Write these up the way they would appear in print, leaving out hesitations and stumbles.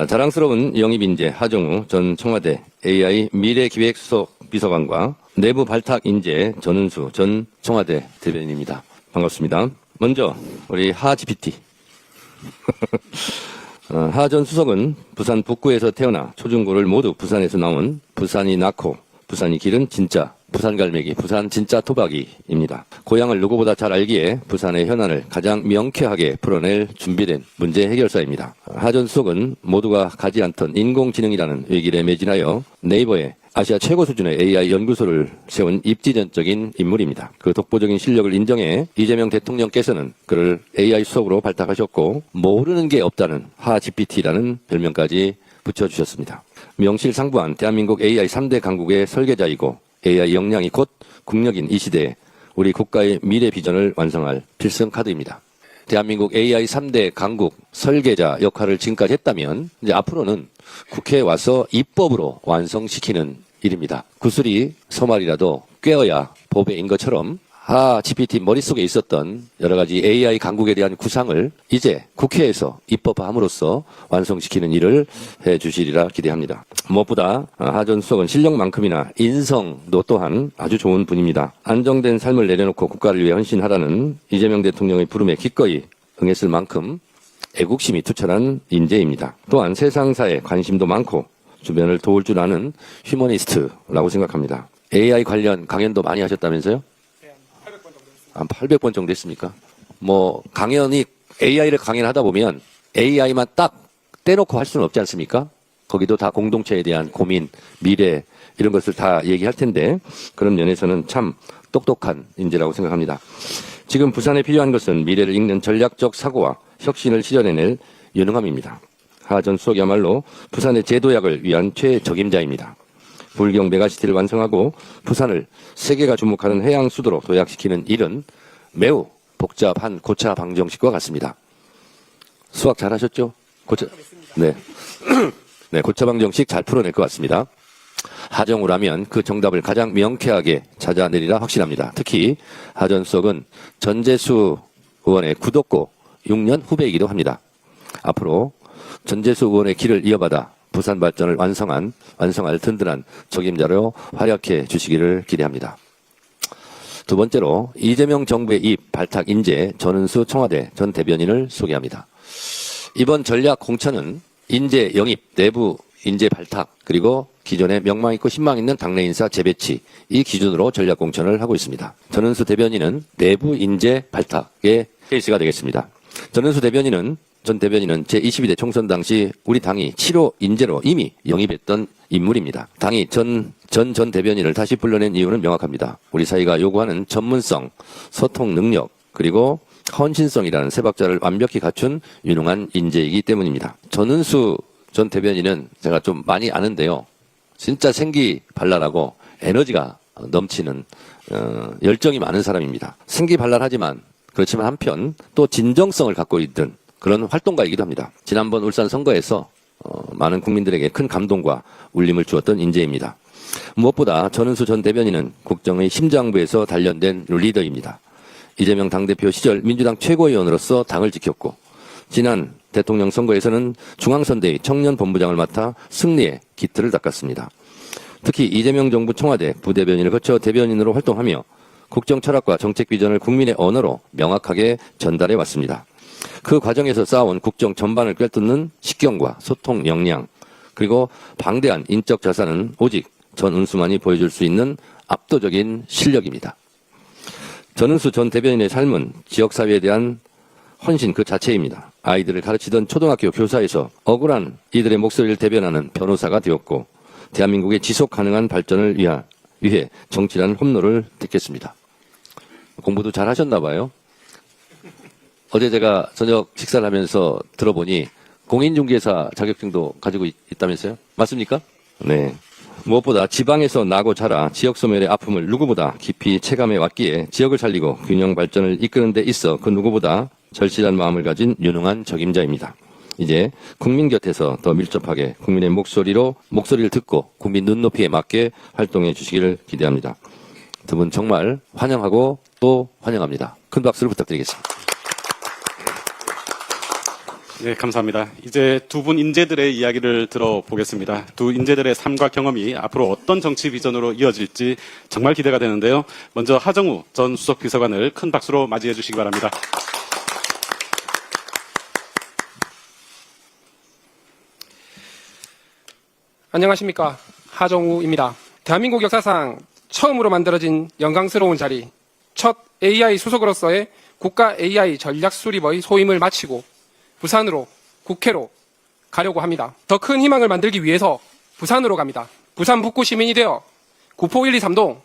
자랑스러운 영입인재 하정우 전 청와대 AI 미래기획수석 비서관과 내부 발탁 인재 전은수 전 청와대 대변인입니다. 반갑습니다. 먼저 우리 하 GPT. 하 전 수석은 부산 북구에서 태어나 초중고를 모두 부산에서 나온 부산이 낳고 부산이 기른 진짜 부산 갈매기, 부산 진짜 토박이입니다. 고향을 누구보다 잘 알기에 부산의 현안을 가장 명쾌하게 풀어낼 준비된 문제 해결사입니다. 하 전 수석은 모두가 가지 않던 인공지능이라는 외길에 매진하여 네이버에 아시아 최고 수준의 AI 연구소를 세운 입지전적인 인물입니다. 그 독보적인 실력을 인정해 이재명 대통령께서는 그를 AI 수석으로 발탁하셨고 모르는 게 없다는 하 GPT라는 별명까지 붙여주셨습니다. 명실상부한 대한민국 AI 3대 강국의 설계자이고 AI 역량이 곧 국력인 이 시대에 우리 국가의 미래 비전을 완성할 필승 카드입니다. 대한민국 AI 3대 강국 설계자 역할을 지금까지 했다면 이제 앞으로는 국회에 와서 입법으로 완성시키는 일입니다. 구슬이 서말이라도 꿰어야 보배인 것처럼 하 GPT 머릿속에 있었던 여러 가지 AI 강국에 대한 구상을 이제 국회에서 입법함으로써 완성시키는 일을 해 주시리라 기대합니다. 무엇보다 하 전 수석은 실력만큼이나 인성도 또한 아주 좋은 분입니다. 안정된 삶을 내려놓고 국가를 위해 헌신하라는 이재명 대통령의 부름에 기꺼이 응했을 만큼 애국심이 투철한 인재입니다. 또한 세상사에 관심도 많고 주변을 도울 줄 아는 휴머니스트라고 생각합니다. AI 관련 강연도 많이 하셨다면서요? 한 800번 정도 했습니까? 강연이 AI를 강연하다 보면 AI만 딱 떼놓고 할 수는 없지 않습니까? 거기도 다 공동체에 대한 고민, 미래 이런 것을 다 얘기할 텐데 그런 면에서는 참 똑똑한 인재라고 생각합니다. 지금 부산에 필요한 것은 미래를 읽는 전략적 사고와 혁신을 실현해낼 유능함입니다. 하 전 수석이야말로 부산의 재도약을 위한 최적임자입니다. 불경 메가시티를 완성하고 부산을 세계가 주목하는 해양 수도로 도약시키는 일은 매우 복잡한 고차 방정식과 같습니다. 수학 잘하셨죠? 네. 네, 고차 방정식 잘 풀어낼 것 같습니다. 하정우라면 그 정답을 가장 명쾌하게 찾아내리라 확신합니다. 특히 하 전 수석은 전재수 의원의 구독고 6년 후배이기도 합니다. 앞으로 전재수 의원의 길을 이어받아 부산 발전을 완성할 든든한 적임자로 활약해 주시기를 기대합니다. 두 번째로 이재명 정부의 입 발탁 인재 전은수 청와대 전 대변인을 소개합니다. 이번 전략 공천은 인재 영입, 내부 인재 발탁, 그리고 기존에 명망 있고 신망 있는 당내 인사 재배치 이 기준으로 전략 공천을 하고 있습니다. 전은수 대변인은 내부 인재 발탁의 케이스가 되겠습니다. 전은수 전 대변인은 제22대 총선 당시 우리 당이 7호 인재로 이미 영입했던 인물입니다. 당이 전 대변인을 다시 불러낸 이유는 명확합니다. 우리 사회가 요구하는 전문성, 소통 능력, 그리고 헌신성이라는 세 박자를 완벽히 갖춘 유능한 인재이기 때문입니다. 전은수 전 대변인은 제가 좀 많이 아는데요. 진짜 생기발랄하고 에너지가 넘치는 열정이 많은 사람입니다. 생기발랄하지만 그렇지만 한편 또 진정성을 갖고 있던 그런 활동가이기도 합니다. 지난번 울산 선거에서 많은 국민들에게 큰 감동과 울림을 주었던 인재입니다. 무엇보다 전은수 전 대변인은 국정의 심장부에서 단련된 리더입니다. 이재명 당대표 시절 민주당 최고위원으로서 당을 지켰고 지난 대통령 선거에서는 중앙선대위 청년본부장을 맡아 승리의 기틀을 닦았습니다. 특히 이재명 정부 청와대 부대변인을 거쳐 대변인으로 활동하며 국정 철학과 정책 비전을 국민의 언어로 명확하게 전달해 왔습니다. 그 과정에서 쌓아온 국정 전반을 꿰뚫는 식견과 소통 역량, 그리고 방대한 인적 자산은 오직 전은수만이 보여줄 수 있는 압도적인 실력입니다. 전은수 전 대변인의 삶은 지역사회에 대한 헌신 그 자체입니다. 아이들을 가르치던 초등학교 교사에서 억울한 이들의 목소리를 대변하는 변호사가 되었고 대한민국의 지속 가능한 발전을 위해 정치라는 홈런을 뜯겠습니다. 공부도 잘 하셨나 봐요. 어제 제가 저녁 식사를 하면서 들어보니 공인중개사 자격증도 가지고 있다면서요? 맞습니까? 네. 무엇보다 지방에서 나고 자라 지역 소멸의 아픔을 누구보다 깊이 체감해 왔기에 지역을 살리고 균형 발전을 이끄는 데 있어 그 누구보다 절실한 마음을 가진 유능한 적임자입니다. 이제 국민 곁에서 더 밀접하게 국민의 목소리를 듣고 국민 눈높이에 맞게 활동해 주시기를 기대합니다. 두 분 정말 환영하고 또 환영합니다. 큰 박수를 부탁드리겠습니다. 네, 감사합니다. 이제 두 분 인재들의 이야기를 들어보겠습니다. 두 인재들의 삶과 경험이 앞으로 어떤 정치 비전으로 이어질지 정말 기대가 되는데요. 먼저 하정우 전 수석비서관을 큰 박수로 맞이해 주시기 바랍니다. 안녕하십니까. 하정우입니다. 대한민국 역사상 처음으로 만들어진 영광스러운 자리, 첫 AI 수석으로서의 국가 AI 전략 수립의 소임을 마치고 부산으로, 국회로 가려고 합니다. 더 큰 희망을 만들기 위해서 부산으로 갑니다. 부산 북구 시민이 되어 구포 1, 2, 3동,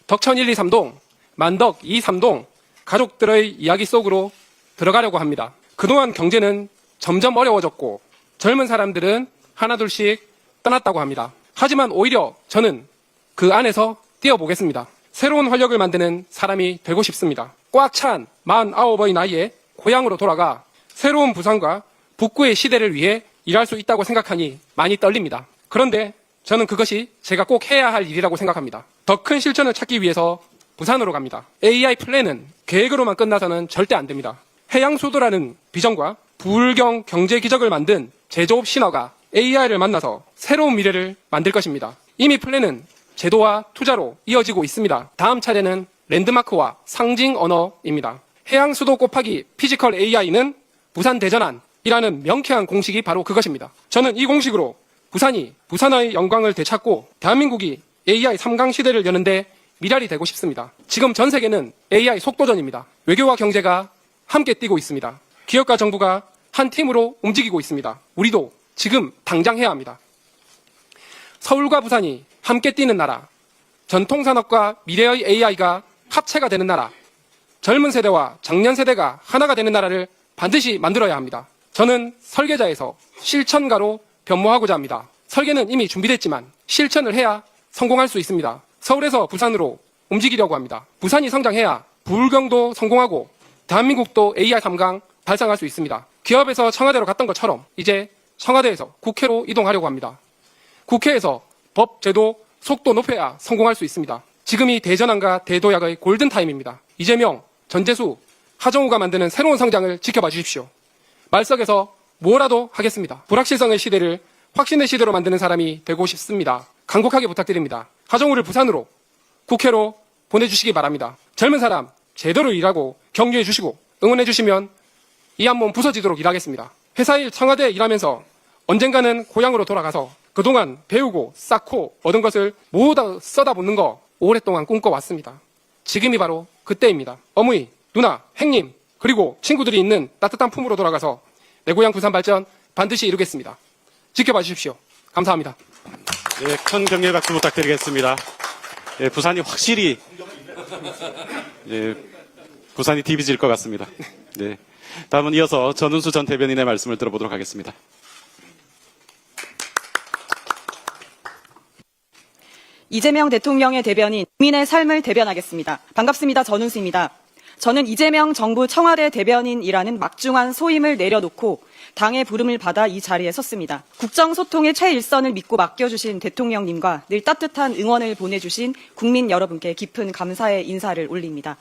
덕천 1, 2, 3동, 만덕 2, 3동 가족들의 이야기 속으로 들어가려고 합니다. 그동안 경제는 점점 어려워졌고 젊은 사람들은 하나둘씩 떠났다고 합니다. 하지만 오히려 저는 그 안에서 뛰어보겠습니다. 새로운 활력을 만드는 사람이 되고 싶습니다. 꽉 찬 49의 나이에 고향으로 돌아가 새로운 부산과 북구의 시대를 위해 일할 수 있다고 생각하니 많이 떨립니다. 그런데 저는 그것이 제가 꼭 해야 할 일이라고 생각합니다. 더 큰 실천을 찾기 위해서 부산으로 갑니다. AI 플랜은 계획으로만 끝나서는 절대 안 됩니다. 해양수도라는 비전과 불경 경제 기적을 만든 제조업 신화가 AI를 만나서 새로운 미래를 만들 것입니다. 이미 플랜은 제도와 투자로 이어지고 있습니다. 다음 차례는 랜드마크와 상징 언어입니다. 해양수도 곱하기 피지컬 AI는 부산 대전환이라는 명쾌한 공식이 바로 그것입니다. 저는 이 공식으로 부산의 영광을 되찾고 대한민국이 AI 3강 시대를 여는데 미랄이 되고 싶습니다. 지금 전 세계는 AI 속도전입니다. 외교와 경제가 함께 뛰고 있습니다. 기업과 정부가 한 팀으로 움직이고 있습니다. 우리도 지금 당장 해야 합니다. 서울과 부산이 함께 뛰는 나라, 전통산업과 미래의 AI가 합체가 되는 나라, 젊은 세대와 장년 세대가 하나가 되는 나라를 반드시 만들어야 합니다. 저는 설계자에서 실천가로 변모하고자 합니다. 설계는 이미 준비됐지만 실천을 해야 성공할 수 있습니다. 서울에서 부산으로 움직이려고 합니다. 부산이 성장해야 부울경도 성공하고 대한민국도 AI 3강 달성할 수 있습니다. 기업에서 청와대로 갔던 것처럼 이제 청와대에서 국회로 이동하려고 합니다. 국회에서 법, 제도, 속도 높여야 성공할 수 있습니다. 지금이 대전환과 대도약의 골든타임입니다. 이재명, 전재수, 하정우가 만드는 새로운 성장을 지켜봐 주십시오. 말석에서 뭐라도 하겠습니다. 불확실성의 시대를 확신의 시대로 만드는 사람이 되고 싶습니다. 간곡하게 부탁드립니다. 하정우를 부산으로, 국회로 보내주시기 바랍니다. 젊은 사람 제대로 일하고 격려해 주시고 응원해 주시면 이 한 몸 부서지도록 일하겠습니다. 회사 일 청와대에 일하면서 언젠가는 고향으로 돌아가서 그동안 배우고 쌓고 얻은 것을 모두 쏟아붓는 거 오랫동안 꿈꿔왔습니다. 지금이 바로 그때입니다. 어머니, 누나, 행님, 그리고 친구들이 있는 따뜻한 품으로 돌아가서 내 고향 부산 발전 반드시 이루겠습니다. 지켜봐 주십시오. 감사합니다. 네, 큰 격려 박수 부탁드리겠습니다. 네, 부산이 확실히 부산이 DB질 것 같습니다. 네, 다음은 이어서 전은수 전 대변인의 말씀을 들어보도록 하겠습니다. 이재명 대통령의 대변인, 국민의 삶을 대변하겠습니다. 반갑습니다. 전은수입니다. 저는 이재명 정부 청와대 대변인이라는 막중한 소임을 내려놓고 당의 부름을 받아 이 자리에 섰습니다. 국정소통의 최일선을 믿고 맡겨주신 대통령님과 늘 따뜻한 응원을 보내주신 국민 여러분께 깊은 감사의 인사를 올립니다.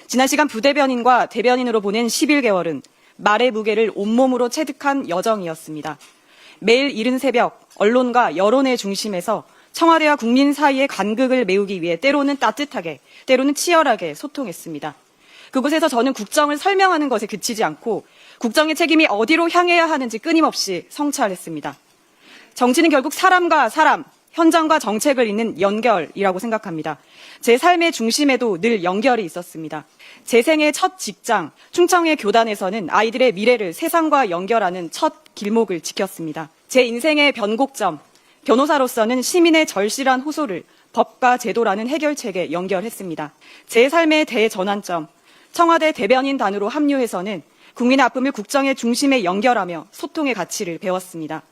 지난 시간 부대변인과 대변인으로 보낸 11개월은 말의 무게를 온몸으로 체득한 여정이었습니다. 매일 이른 새벽 언론과 여론의 중심에서 청와대와 국민 사이의 간극을 메우기 위해 때로는 따뜻하게, 때로는 치열하게 소통했습니다. 그곳에서 저는 국정을 설명하는 것에 그치지 않고 국정의 책임이 어디로 향해야 하는지 끊임없이 성찰했습니다. 정치는 결국 사람과 사람, 현장과 정책을 잇는 연결이라고 생각합니다. 제 삶의 중심에도 늘 연결이 있었습니다. 제 생애 첫 직장, 충청의 교단에서는 아이들의 미래를 세상과 연결하는 첫 길목을 지켰습니다. 제 인생의 변곡점, 변호사로서는 시민의 절실한 호소를 법과 제도라는 해결책에 연결했습니다. 제 삶의 대전환점, 청와대 대변인단으로 합류해서는 국민의 아픔을 국정의 중심에 연결하며 소통의 가치를 배웠습니다.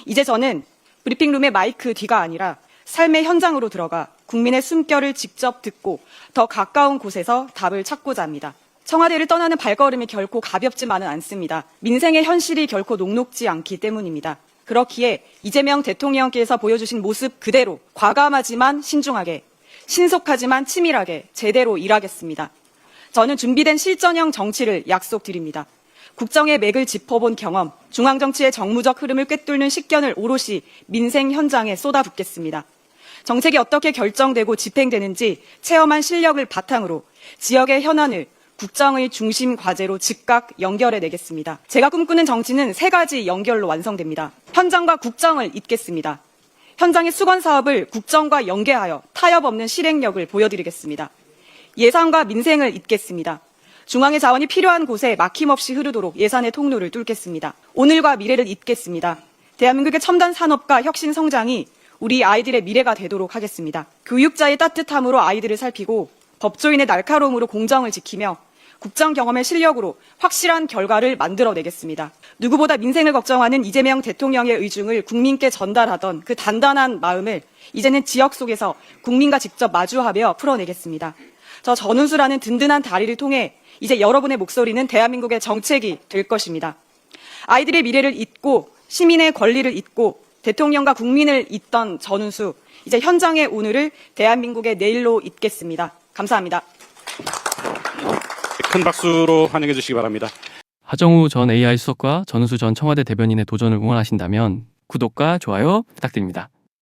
이제 저는 브리핑룸의 마이크 뒤가 아니라 삶의 현장으로 들어가 국민의 숨결을 직접 듣고 더 가까운 곳에서 답을 찾고자 합니다. 청와대를 떠나는 발걸음이 결코 가볍지만은 않습니다. 민생의 현실이 결코 녹록지 않기 때문입니다. 그렇기에 이재명 대통령께서 보여주신 모습 그대로 과감하지만 신중하게, 신속하지만 치밀하게 제대로 일하겠습니다. 저는 준비된 실전형 정치를 약속드립니다. 국정의 맥을 짚어본 경험, 중앙정치의 정무적 흐름을 꿰뚫는 식견을 오롯이 민생 현장에 쏟아붓겠습니다. 정책이 어떻게 결정되고 집행되는지 체험한 실력을 바탕으로 지역의 현안을 국정의 중심 과제로 즉각 연결해내겠습니다. 제가 꿈꾸는 정치는 3가지 연결로 완성됩니다. 현장과 국정을 잇겠습니다. 현장의 수건 사업을 국정과 연계하여 타협 없는 실행력을 보여드리겠습니다. 예산과 민생을 잇겠습니다. 중앙의 자원이 필요한 곳에 막힘없이 흐르도록 예산의 통로를 뚫겠습니다. 오늘과 미래를 잇겠습니다. 대한민국의 첨단 산업과 혁신 성장이 우리 아이들의 미래가 되도록 하겠습니다. 교육자의 따뜻함으로 아이들을 살피고 법조인의 날카로움으로 공정을 지키며 국정 경험의 실력으로 확실한 결과를 만들어내겠습니다. 누구보다 민생을 걱정하는 이재명 대통령의 의중을 국민께 전달하던 그 단단한 마음을 이제는 지역 속에서 국민과 직접 마주하며 풀어내겠습니다. 저 전운수라는 든든한 다리를 통해 이제 여러분의 목소리는 대한민국의 정책이 될 것입니다. 아이들의 미래를 잇고 시민의 권리를 잇고 대통령과 국민을 잇던 전운수, 이제 현장의 오늘을 대한민국의 내일로 잇겠습니다. 감사합니다. 큰 박수로 환영해 주시기 바랍니다. 하정우 전 AI 수석과 전우수 전 청와대 대변인의 도전을 응원하신다면 구독과 좋아요 부탁드립니다.